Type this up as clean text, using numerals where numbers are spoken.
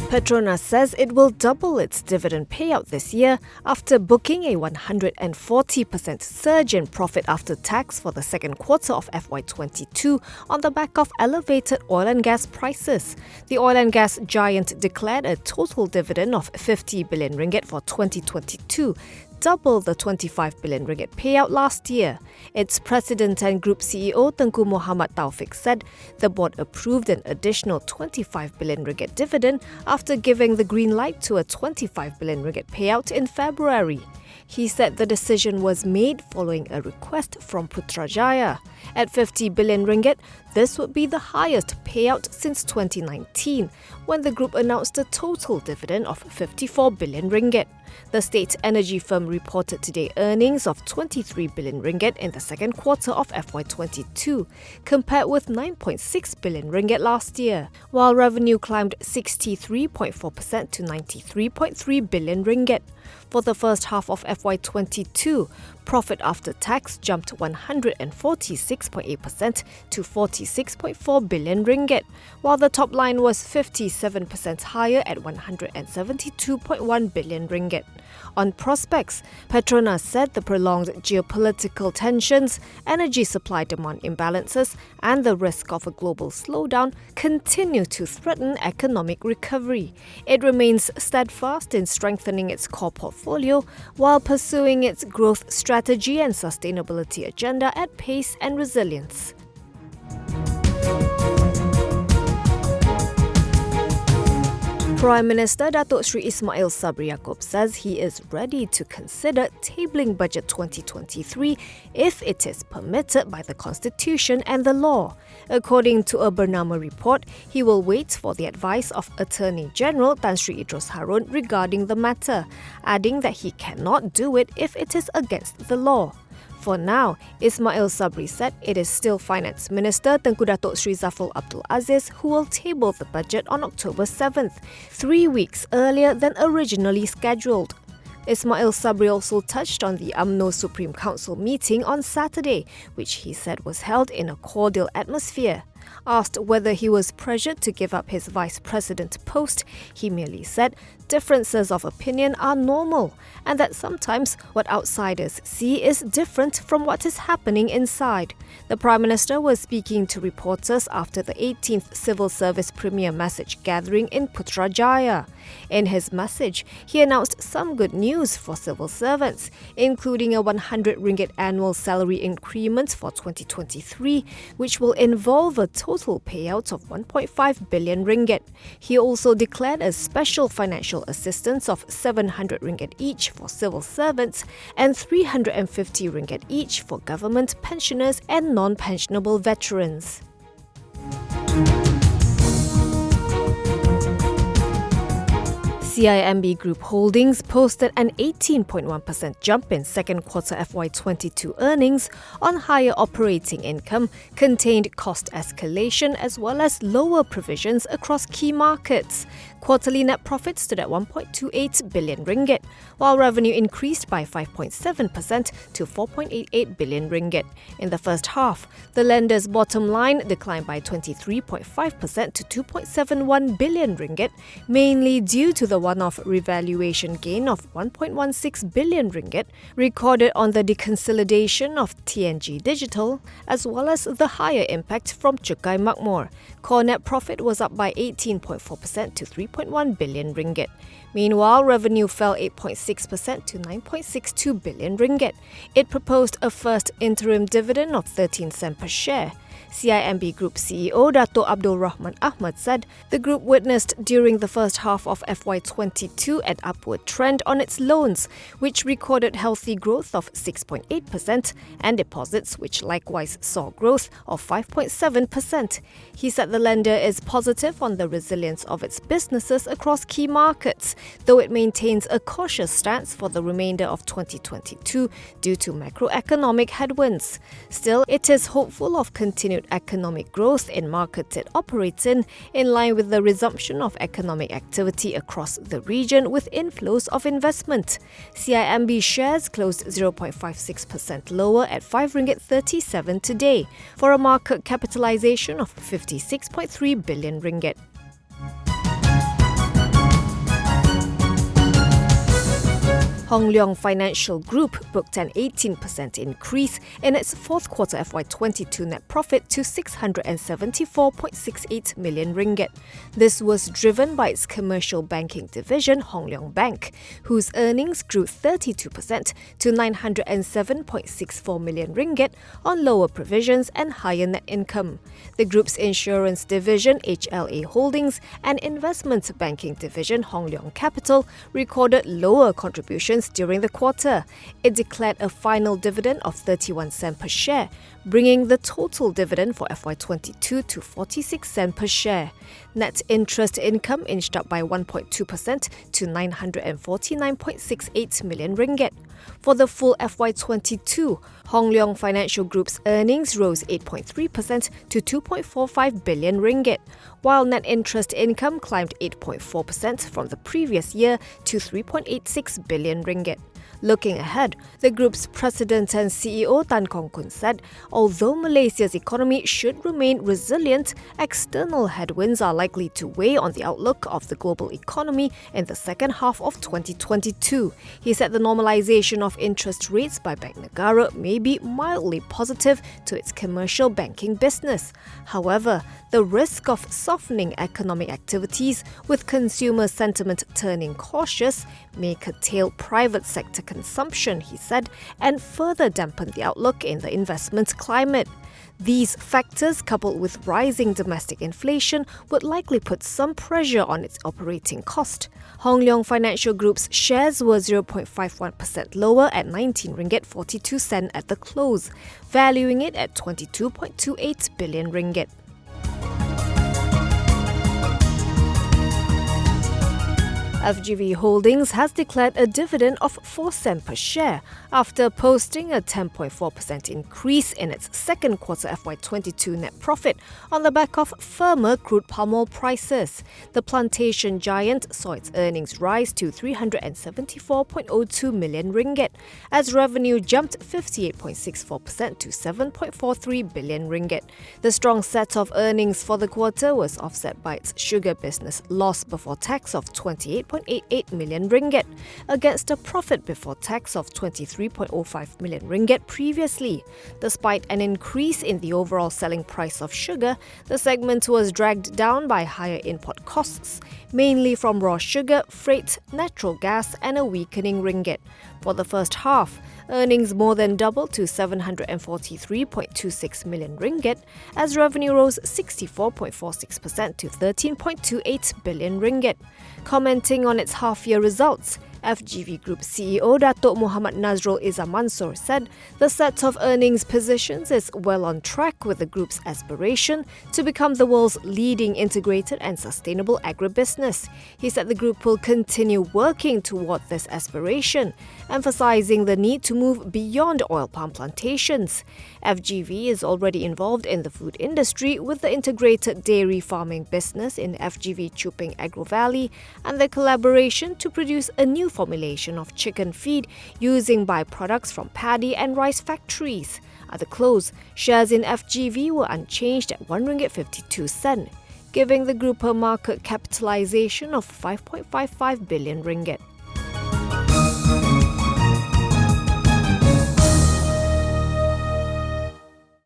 Petronas says it will double its dividend payout this year after booking a 140% surge in profit after tax for the second quarter of FY22 on the back of elevated oil and gas prices. The oil and gas giant declared a total dividend of 50 billion ringgit for 2022, double the 25 billion ringgit payout last year. Its president and group CEO Tengku Muhammad Taufik said the board approved an additional 25 billion ringgit dividend after giving the green light to a 25 billion ringgit payout in February. He said the decision was made following a request from Putrajaya. At 50 billion ringgit, this would be the highest payout since 2019, when the group announced a total dividend of 54 billion ringgit. The state energy firm reported today earnings of 23 billion ringgit in the second quarter of FY22, compared with 9.6 billion ringgit last year, while revenue climbed 63.4% to 93.3 billion ringgit. For the first half of FY22, profit after tax jumped 146.8% to 46.4 billion ringgit, while the top line was 57% higher at 172.1 billion ringgit. On prospects, Petronas said the prolonged geopolitical tensions, energy supply-demand imbalances, and the risk of a global slowdown continue to threaten economic recovery. It remains steadfast in strengthening its core portfolio while pursuing its growth strategy and sustainability agenda at pace and resilience. Prime Minister Datuk Seri Ismail Sabri Yaakob says he is ready to consider tabling Budget 2023 if it is permitted by the Constitution and the law. According to a Bernama report, he will wait for the advice of Attorney General Tan Sri Idrus Harun regarding the matter, adding that he cannot do it if it is against the law. For now, Ismail Sabri said it is still Finance Minister Tengku Datuk Sri Zafrul Abdul Aziz who will table the budget on October 7th, 3 weeks earlier than originally scheduled. Ismail Sabri also touched on the UMNO Supreme Council meeting on Saturday, which he said was held in a cordial atmosphere. Asked whether he was pressured to give up his vice president post, he merely said differences of opinion are normal and that sometimes what outsiders see is different from what is happening inside. The Prime Minister was speaking to reporters after the 18th Civil Service Premier Message Gathering in Putrajaya. In his message, he announced some good news for civil servants, including a 100 ringgit annual salary increment for 2023, which will involve a total payout of 1.5 billion ringgit. He also declared a special financial assistance of 700 ringgit each for civil servants and 350 ringgit each for government pensioners and non-pensionable veterans. CIMB Group Holdings posted an 18.1% jump in second quarter FY22 earnings on higher operating income, contained cost escalation as well as lower provisions across key markets. Quarterly net profit stood at 1.28 billion ringgit, while revenue increased by 5.7% to 4.88 billion ringgit. In the first half, the lender's bottom line declined by 23.5% to 2.71 billion ringgit, mainly due to the one-off revaluation gain of 1.16 billion ringgit recorded on the deconsolidation of TNG Digital, as well as the higher impact from Cukai Makmur. Core net profit was up by 18.4% to 3.1 billion ringgit. Meanwhile, revenue fell 8.6% to 9.62 billion ringgit. It proposed a first interim dividend of 13 cents per share. CIMB Group CEO Datuk Abdul Rahman Ahmad said the group witnessed during the first half of FY22 an upward trend on its loans, which recorded healthy growth of 6.8%, and deposits, which likewise saw growth of 5.7%. He said the lender is positive on the resilience of its businesses across key markets, though it maintains a cautious stance for the remainder of 2022 due to macroeconomic headwinds. Still, it is hopeful of continued economic growth in markets it operates in line with the resumption of economic activity across the region with inflows of investment. CIMB shares closed 0.56% lower at 5 ringgit 37 today, for a market capitalisation of 56.3 billion ringgit. Hong Leong Financial Group booked an 18% increase in its fourth quarter FY22 net profit to 674.68 million ringgit. This was driven by its commercial banking division, Hong Leong Bank, whose earnings grew 32% to 907.64 million ringgit on lower provisions and higher net income. The group's insurance division, HLA Holdings, and investment banking division, Hong Leong Capital, recorded lower contributions during the quarter. It declared a final dividend of 31 cents per share, bringing the total dividend for FY22 to 46 cents per share. Net interest income inched up by 1.2% to 949.68 million ringgit. For the full FY22, Hong Leong Financial Group's earnings rose 8.3% to 2.45 billion ringgit, while net interest income climbed 8.4% from the previous year to 3.86 billion ringgit. Looking ahead, the group's president and CEO Tan Kong Kun said, although Malaysia's economy should remain resilient, external headwinds are likely to weigh on the outlook of the global economy in the second half of 2022. He said the normalization of interest rates by Bank Negara may be mildly positive to its commercial banking business. However, the risk of softening economic activities with consumer sentiment turning cautious may curtail private sector consumption, he said, and further dampen the outlook in the investment climate. These factors, coupled with rising domestic inflation, would likely put some pressure on its operating cost. Hong Leong Financial Group's shares were 0.51% lower at 19 ringgit 42 cents at the close, valuing it at 22.28 billion ringgit. FGV Holdings has declared a dividend of 4 cents per share after posting a 10.4% increase in its second quarter FY22 net profit on the back of firmer crude palm oil prices. The plantation giant saw its earnings rise to 374.02 million ringgit as revenue jumped 58.64% to 7.43 billion ringgit. The strong set of earnings for the quarter was offset by its sugar business loss before tax of 28.88 million ringgit against a profit before tax of 23.05 million ringgit previously. Despite an increase in the overall selling price of sugar, the segment was dragged down by higher import costs, mainly from raw sugar, freight, natural gas, and a weakening ringgit. For the first half, earnings more than doubled to 743.26 million ringgit as revenue rose 64.46% to 13.28 billion ringgit. Commenting on its half-year results, FGV Group CEO Datuk Muhammad Nazrul Izzah Mansor said the set of earnings positions is well on track with the group's aspiration to become the world's leading integrated and sustainable agribusiness. He said the group will continue working toward this aspiration, emphasizing the need to move beyond oil palm plantations. FGV is already involved in the food industry with the integrated dairy farming business in FGV Chuping Agro Valley and the collaboration to produce a new formulation of chicken feed using byproducts from paddy and rice factories. At the close, shares in FGV were unchanged at 1 ringgit 52 cents, giving the group a market capitalization of 5.55 billion ringgit.